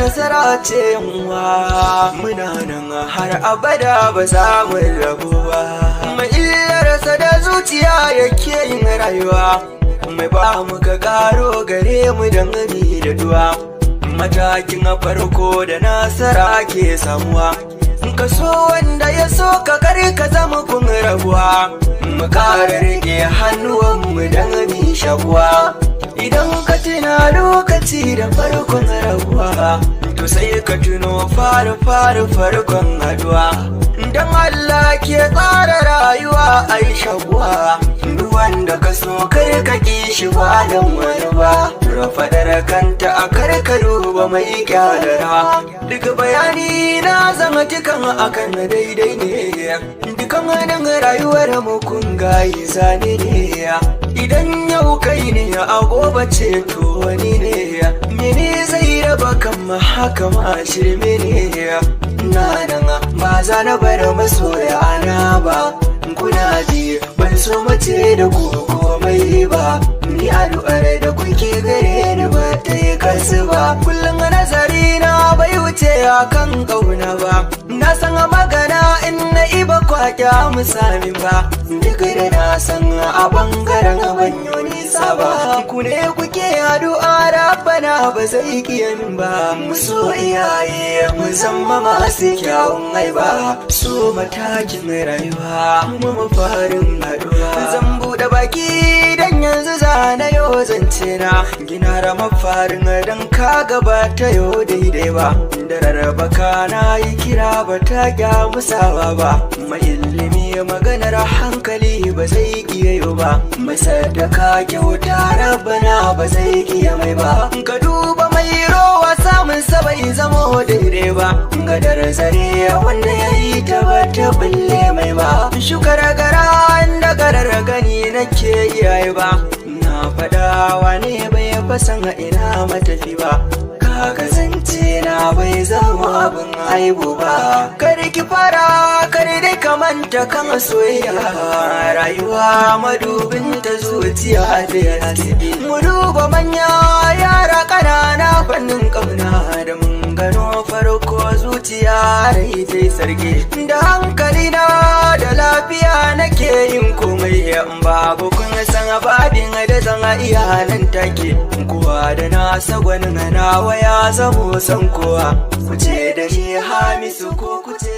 nasara ce yanwa, muna nan har abada ba za mu rabu ba. Mai illarsa da zuciya yake yin rayuwa, mai ba mu ka karo gare mu dangane da duwa. Matakin farko da nasara ke samuwa, ka so wanda ya so ka kare ka zama kun rabuwa. Mu kare rike hannuwanmu dangane shakuwa, idan ka tuna lokaci da farkon rabuwa, to sai ka tuno farkon haduwa. Dan Allah ke tsara rayuwa ai shaguwa, duk wanda ka so kar ka ki shi ba dan wani ba. Fadar kanta a karkaru ba mai kyalara, duk bayani na zama dukan akan daidai ne. Dukan nan rayuwar mu kun gayi zane ne, idan yau kai ne a gobe ce to wani ne. Mene zai raba kan haka ma shirme ne, na nan ba za na bar masoya na ba. Kuna ji ban so mace da ku komai ba, ni addu'ar da kuke gare ni ba ta yi kasu ba. Kullum nazari na bai wuce akan kauna ba, na san magana in na iba kwakya musami ba. Duk da na san a bangaren banyo nisa ba, ku ne kuke addu'a rabbana ba zai kiya min ba. Mu so iyaye mu zama masu kyawun haiba, so matakin rayuwa mu mafarin haduwa. Zan buɗe baki dan yanzu zana yau zance na, gina da mafarin dan ka gaba ta yau daidai ba. Da rarraba kana yi kira ba ta gya musawa ba, mai ilimi maganar hankali ba zai iya yau ba. Mai sadaka kyauta rabbana ba zai iya mai ba. Ka duba mai rowa samun sa bai zama daidai ba, gadar zare wanda ya yi ta ba ta bulle mai ba. Shukar gara da garar gani nake iyaye ba, na faɗawa ne bai fasan ina matafi ba. Kaga zance na bai zama abin aibu ba, kar ki fara kar dai ka manta kan soyayya. Rayuwa madubin ta zuciya da yasi, mu duba manya yara ƙanana fannin ƙauna, da mun gano farko zuciya rai ta sarki. Da hankali na da lafiya nake yin komai, in babu kun san abadin da zan iya nan take. Kowa da nasa gwanin nawa ya zamo san kowa, ku ce da shi Hamisu ko ku ce